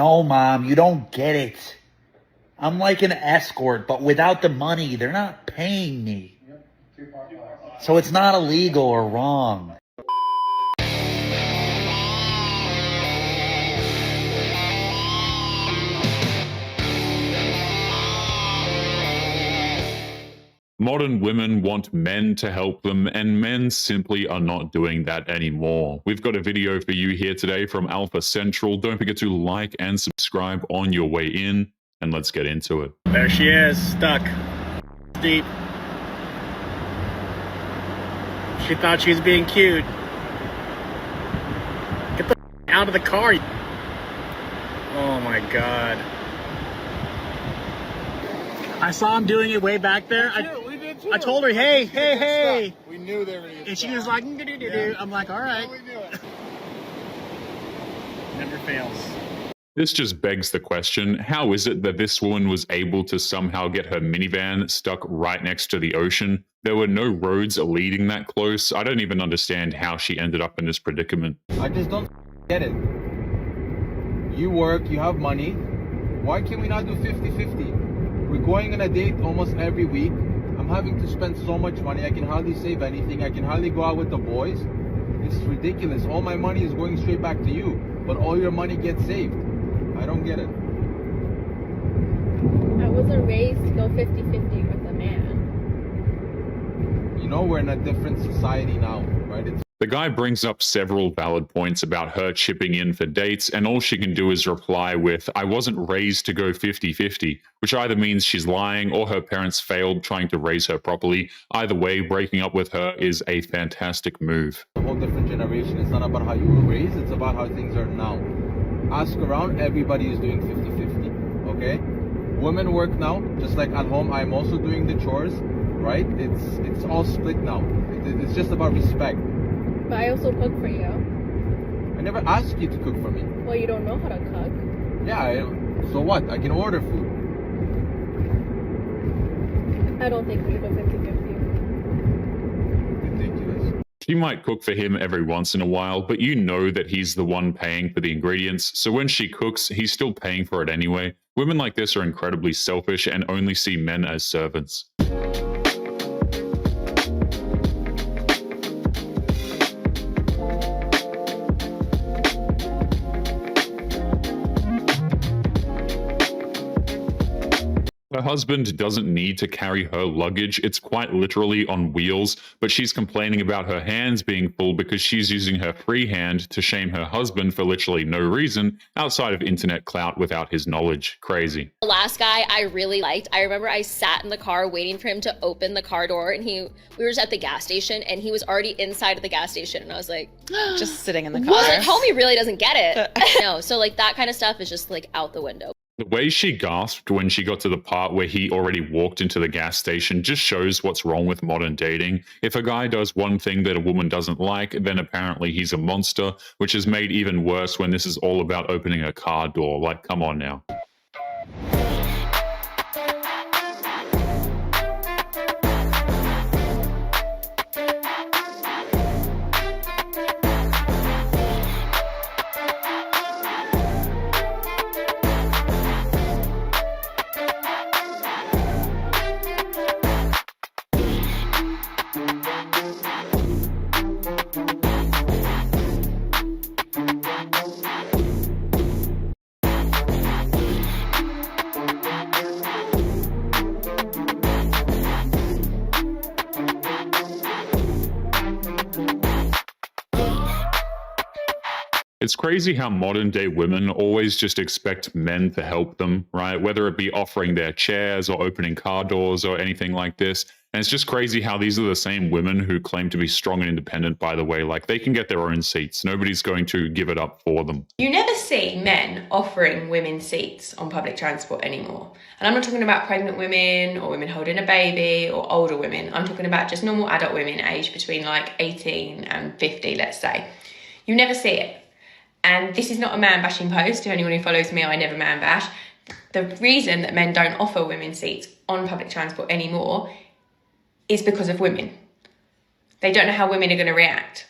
No, Mom, you don't get it. I'm like an escort, but without the money, they're not paying me. So it's not illegal or wrong. Modern women want men to help them, and men simply are not doing that anymore. We've got a video for you here today from Alpha Central. Don't forget to like and subscribe on your way in, and let's get into it. There she is, stuck deep. She thought she was being cute. Get the out of the car. Oh my god. I saw him doing it way back there. We did too. I told her, hey. We knew they were going to get And she stuck. was like, yeah. I'm like, all right. We knew it. Never fails. This just begs the question, how is it that this woman was able to somehow get her minivan stuck right next to the ocean? There were no roads leading that close. I don't even understand how she ended up in this predicament. I just don't get it. You work, you have money. Why can we not do 50-50? We're going on a date almost every week. I'm having to spend so much money. I can hardly save anything. I can hardly go out with the boys. It's ridiculous. All my money is going straight back to you, but all your money gets saved. I don't get it. I wasn't raised to go 50-50 with a man. You know, we're in a different society now, right? The guy brings up several valid points about her chipping in for dates, and all she can do is reply with, I wasn't raised to go 50-50, which either means she's lying or her parents failed trying to raise her properly. Either way, breaking up with her is a fantastic move. A whole different generation. It's not about how you were raised, it's about how things are now. Ask around, everybody is doing 50-50, okay? Women work now, just like at home, I'm also doing the chores, right? It's all split now. It's just about respect. But I also cook for you. I never asked you to cook for me. Well, you don't know how to cook. Yeah, so what? I can order food. I don't think we go 50-50. Ridiculous. She might cook for him every once in a while, but you know that he's the one paying for the ingredients, so when she cooks, he's still paying for it anyway. Women like this are incredibly selfish and only see men as servants. Her husband doesn't need to carry her luggage. It's quite literally on wheels, but she's complaining about her hands being full because she's using her free hand to shame her husband for literally no reason outside of internet clout without his knowledge. Crazy. The last guy I really liked, I remember I sat in the car waiting for him to open the car door, and we were just at the gas station and he was already inside of the gas station, and I was like, just sitting in the car. I was like, homie really doesn't get it. No, so like that kind of stuff is just like out the window. The way she gasped when she got to the part where he already walked into the gas station just shows what's wrong with modern dating. If a guy does one thing that a woman doesn't like, then apparently he's a monster, which is made even worse when this is all about opening a car door. Like, come on now. It's crazy how modern day women always just expect men to help them, right? Whether it be offering their chairs or opening car doors or anything like this. And it's just crazy how these are the same women who claim to be strong and independent, by the way. Like, they can get their own seats. Nobody's going to give it up for them. You never see men offering women seats on public transport anymore. And I'm not talking about pregnant women or women holding a baby or older women. I'm talking about just normal adult women aged between like 18 and 50, let's say. You never see it. And this is not a man bashing post. To anyone who follows me, I never man bash. The reason that men don't offer women seats on public transport anymore is because of women. They don't know how women are going to react.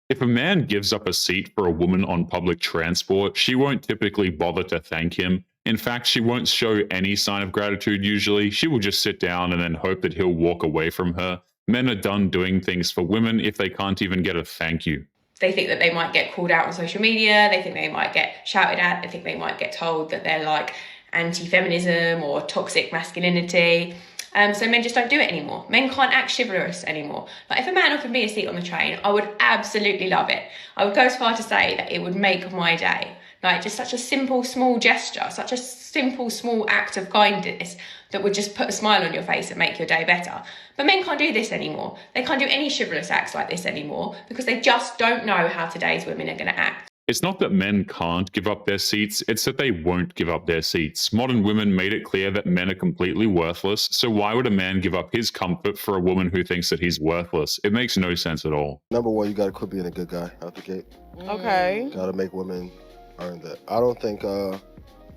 If a man gives up a seat for a woman on public transport, she won't typically bother to thank him. In fact, she won't show any sign of gratitude usually. She will just sit down and then hope that he'll walk away from her. Men are done doing things for women if they can't even get a thank you. They think that they might get called out on social media, they think they might get shouted at, they think they might get told that they're like anti-feminism or toxic masculinity. So men just don't do it anymore. Men can't act chivalrous anymore. Like if a man offered me a seat on the train, I would absolutely love it. I would go as far to say that it would make my day. Like just such a simple, small gesture, such a simple, small act of kindness that would just put a smile on your face and make your day better. But men can't do this anymore. They can't do any chivalrous acts like this anymore because they just don't know how today's women are going to act. It's not that men can't give up their seats, it's that they won't give up their seats. Modern women made it clear that men are completely worthless, so why would a man give up his comfort for a woman who thinks that he's worthless? It makes no sense at all. Number one, you gotta quit being a good guy out the gate. Okay. Gotta make women earn that. I don't think a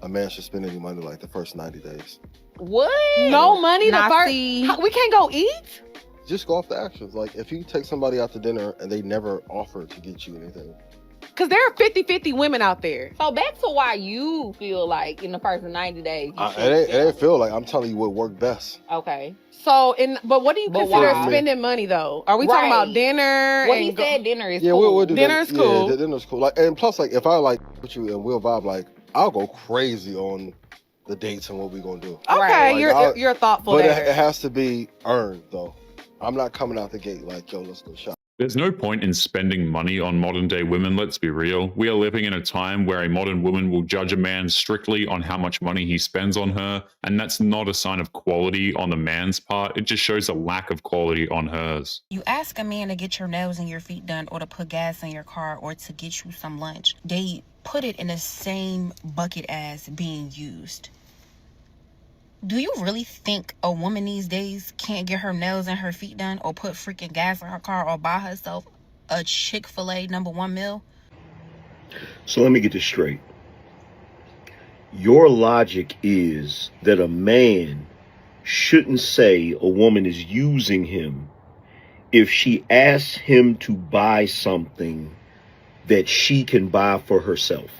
man should spend any money like the first 90 days. What? No money the Now, first. see- We can't go eat. Just go off the actions. Like if you take somebody out to dinner and they never offer to get you anything. Because there are 50-50 women out there. So back to why you feel like in the first 90 days. You It ain't feel like, I'm telling you what worked best. Okay. So, but what do you But consider why? spending money though? Are we talking Right. about dinner? Well, and he said dinner is Yeah, cool. we'll do Dinner's that. cool. Yeah, dinner's cool. Like, and plus, like, if I like with you and we'll vibe, like, I'll go crazy on the dates and what we gonna do. Okay, Right. Like, you're thoughtful But there. it has to be earned though. I'm not coming out the gate like, yo, let's go shop. There's no point in spending money on modern day women, let's be real. We are living in a time where a modern woman will judge a man strictly on how much money he spends on her, and that's not a sign of quality on the man's part, it just shows a lack of quality on hers. You ask a man to get your nails and your feet done or to put gas in your car or to get you some lunch. They put it in the same bucket as being used. Do you really think a woman these days can't get her nails and her feet done or put freaking gas in her car or buy herself a Chick-fil-A #1 meal? So let me get this straight. Your logic is that a man shouldn't say a woman is using him if she asks him to buy something that she can buy for herself.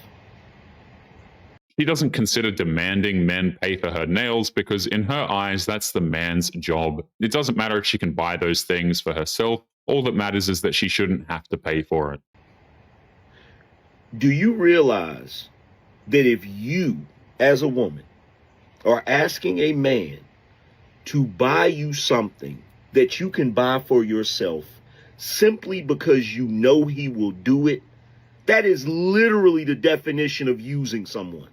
She doesn't consider demanding men pay for her nails because in her eyes, that's the man's job. It doesn't matter if she can buy those things for herself. All that matters is that she shouldn't have to pay for it. Do you realize that if you, as a woman, are asking a man to buy you something that you can buy for yourself simply because you know he will do it, that is literally the definition of using someone.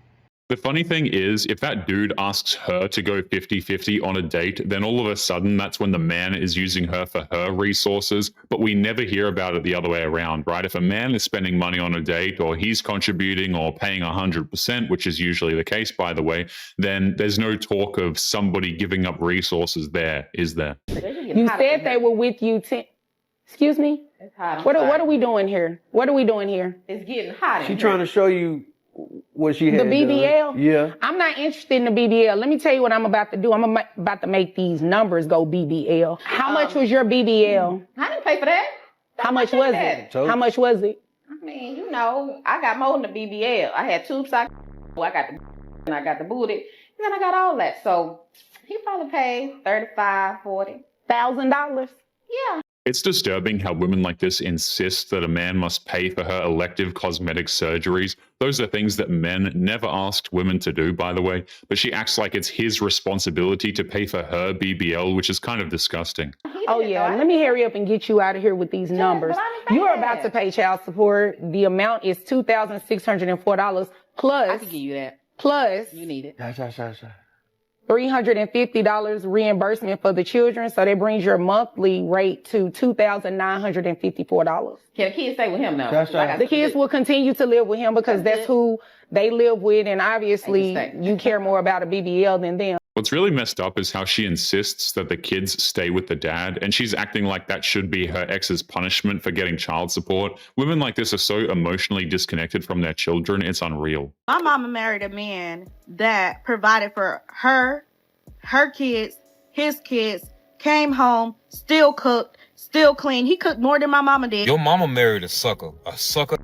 The funny thing is, if that dude asks her to go 50-50 on a date, then all of a sudden that's when the man is using her for her resources, but we never hear about it the other way around, right? If a man is spending money on a date or he's contributing or paying 100%, which is usually the case, by the way, then there's no talk of somebody giving up resources there, is there? You said they were with you. Excuse me? What are we doing here? What are we doing here? It's getting hot. She trying to show you what she had The BBL? done. Yeah. I'm not interested in the BBL. Let me tell you what I'm about to do. I'm about to make these numbers go BBL. How much was your BBL? I didn't pay for that. How much was it? How much was it? I mean, you know, I got more than the BBL. I had tube sock, I got the and I got the booty, and then I got all that. So he probably paid $35,000, $40,000. Yeah. It's disturbing how women like this insist that a man must pay for her elective cosmetic surgeries. Those are things that men never asked women to do, by the way, but she acts like it's his responsibility to pay for her BBL, which is kind of disgusting. Oh, yeah. Let me hurry up and get you out of here with these numbers. You're about to pay child support. The amount is $2,604 plus. I can give you that. Plus. You need it. $350 reimbursement for the children. So that brings your monthly rate to $2,954. Can the kids stay with him now? The kids will continue to live with him because that's who they live with. And obviously you care more about a BBL than them. What's really messed up is how she insists that the kids stay with the dad, and she's acting like that should be her ex's punishment for getting child support. Women like this are so emotionally disconnected from their children, it's unreal. My mama married a man that provided for her kids, his kids, came home, still cooked, Still clean. He cooked more than my mama did. Your mama married a sucker. A sucker.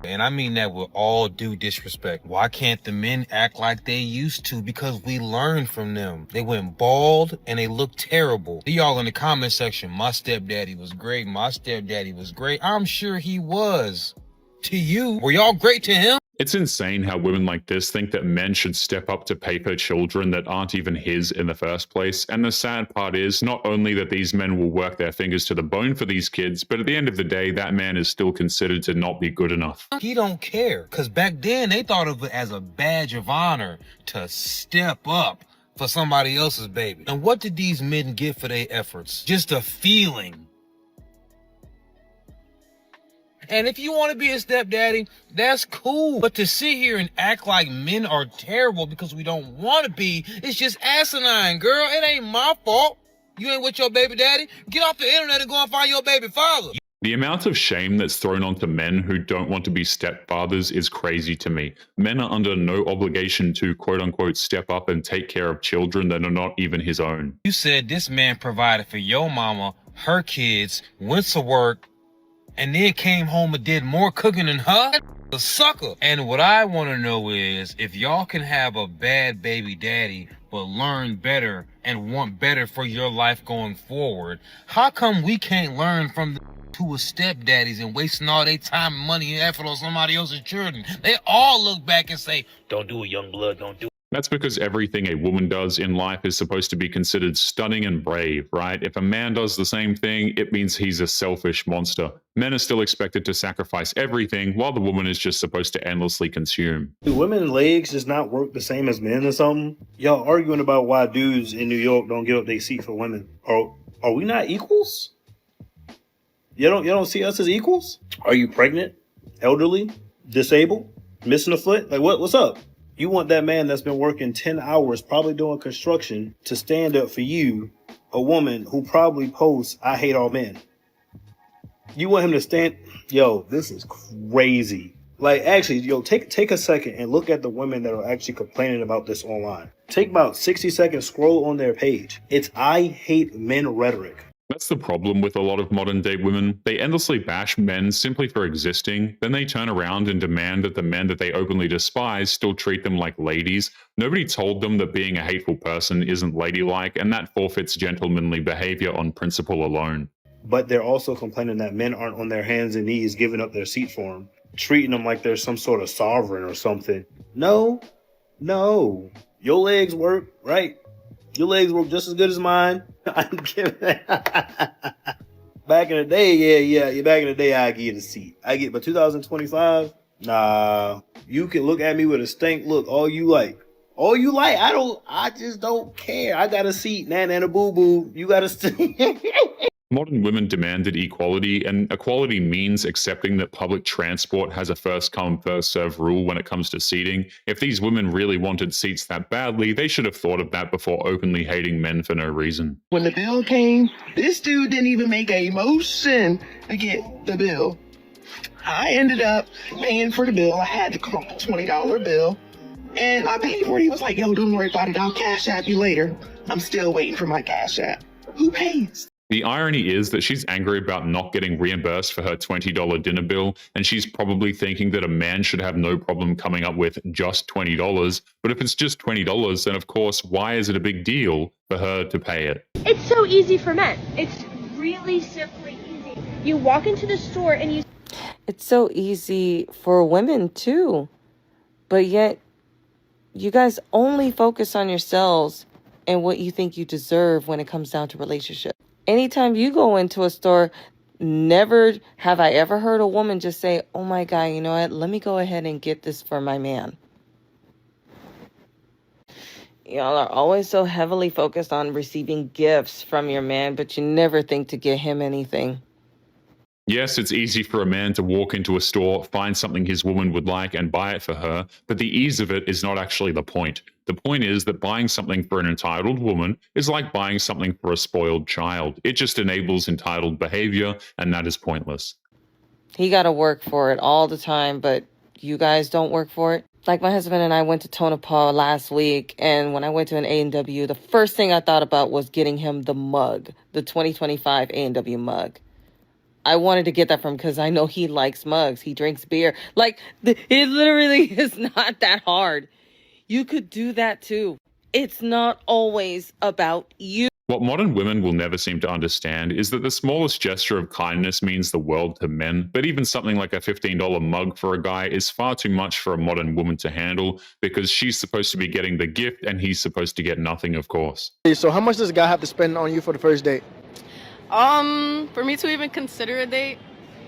And I mean that with all due disrespect. Why can't the men act like they used to? Because we learned from them. They went bald and they look terrible. Y'all in the comment section, my stepdaddy was great. My stepdaddy was great. I'm sure he was. To you. Were y'all great to him? It's insane how women like this think that men should step up to pay for children that aren't even his in the first place. And the sad part is not only that these men will work their fingers to the bone for these kids, but at the end of the day, that man is still considered to not be good enough. He don't care. Because back then, they thought of it as a badge of honor to step up for somebody else's baby. And what did these men get for their efforts? Just a feeling. And if you want to be a stepdaddy, that's cool. But to sit here and act like men are terrible because we don't want to be, it's just asinine, girl. It ain't my fault. You ain't with your baby daddy? Get off the internet and go and find your baby father. The amount of shame that's thrown onto men who don't want to be stepfathers is crazy to me. Men are under no obligation to quote-unquote step up and take care of children that are not even his own. You said this man provided for your mama, her kids, went to work, and then came home and did more cooking than her? A sucker. And what I want to know is, if y'all can have a bad baby daddy, but learn better and want better for your life going forward, how come we can't learn from the who are stepdaddies and wasting all their time and money and effort on somebody else's children? They all look back and say, don't do it, young blood, don't do it. That's because everything a woman does in life is supposed to be considered stunning and brave, right? If a man does the same thing, it means he's a selfish monster. Men are still expected to sacrifice everything, while the woman is just supposed to endlessly consume. Do women's legs just not work the same as men or something? Y'all arguing about why dudes in New York don't give up their seat for women. Are we not equals? You don't see us as equals? Are you pregnant, elderly, disabled, missing a foot? Like what's up? You want that man that's been working 10 hours, probably doing construction, to stand up for you, a woman who probably posts, I hate all men. You want him to stand? Yo, this is crazy. Like, actually, take a second and look at the women that are actually complaining about this online. Take about 60 seconds, scroll on their page. It's I hate men rhetoric. That's the problem with a lot of modern day women. They endlessly bash men simply for existing, then they turn around and demand that the men that they openly despise still treat them like ladies. Nobody told them that being a hateful person isn't ladylike, and that forfeits gentlemanly behavior on principle alone. But they're also complaining that men aren't on their hands and knees giving up their seat for them, treating them like they're some sort of sovereign or something. No. Your legs work, right? Your legs work just as good as mine. I'm kidding. Back in the day, yeah. Back in the day, I get a seat. But 2025, nah. You can look at me with a stank look all you like. I just don't care. I got a seat, nana boo boo. You got a seat. Modern women demanded equality, and equality means accepting that public transport has a first come, first serve rule when it comes to seating. If these women really wanted seats that badly, they should have thought of that before openly hating men for no reason. When the bill came, this dude didn't even make a motion to get the bill. I ended up paying for the bill. I had the $20 bill, and I paid for it. He was like, yo, don't worry about it. I'll cash app you later. I'm still waiting for my cash app. Who pays? The irony is that she's angry about not getting reimbursed for her $20 dinner bill, and she's probably thinking that a man should have no problem coming up with just $20. But if it's just $20, then of course, why is it a big deal for her to pay it? It's so easy for men. It's really simply easy. You walk into the store and you... It's so easy for women too. But yet, you guys only focus on yourselves and what you think you deserve when it comes down to relationships. Anytime you go into a store, never have I ever heard a woman just say, oh my God, you know what? Let me go ahead and get this for my man. Y'all are always so heavily focused on receiving gifts from your man, but you never think to get him anything. Yes, it's easy for a man to walk into a store, find something his woman would like, and buy it for her, but the ease of it is not actually the point. The point is that buying something for an entitled woman is like buying something for a spoiled child. It just enables entitled behavior, and that is pointless. He got to work for it all the time, but you guys don't work for it. Like my husband and I went to Tonopah last week, and when I went to an A&W, the first thing I thought about was getting him the mug, the 2025 A&W mug. I wanted to get that from him because I know he likes mugs. He drinks beer. Like, it literally is not that hard. You could do that too. It's not always about you. What modern women will never seem to understand is that the smallest gesture of kindness means the world to men, but even something like a $15 mug for a guy is far too much for a modern woman to handle because she's supposed to be getting the gift and he's supposed to get nothing, of course. So how much does a guy have to spend on you for the first date? For me to even consider a date,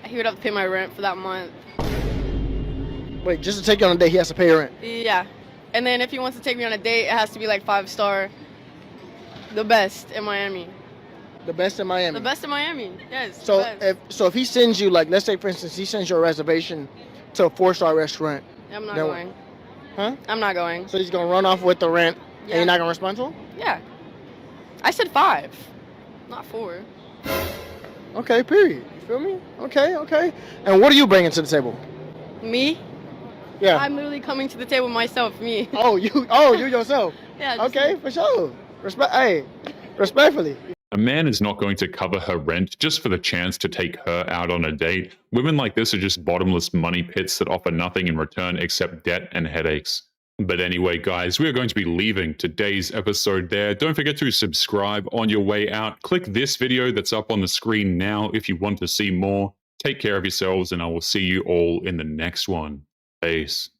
he would have to pay my rent for that month. Wait, just to take you on a date, he has to pay your rent? Yeah. And then if he wants to take me on a date, it has to be like 5-star. The best in Miami. The best in Miami? The best in Miami, yes. So the best. if he sends you, like, let's say for instance, he sends you a reservation to a 4-star restaurant. I'm not then- going. Huh? I'm not going. So he's gonna run off with the rent, and you're not gonna respond to him? Yeah. I said 5, not 4. Okay, period. You feel me? Okay. And what are you bringing to the table? Me? Yeah. I'm literally coming to the table myself, me. Oh, you yourself? Yeah. just Okay, for sure. Respectfully. A man is not going to cover her rent just for the chance to take her out on a date. Women like this are just bottomless money pits that offer nothing in return except debt and headaches. But anyway, guys, we are going to be leaving today's episode there. Don't forget to subscribe on your way out. Click this video that's up on the screen now if you want to see more. Take care of yourselves, and I will see you all in the next one. Peace.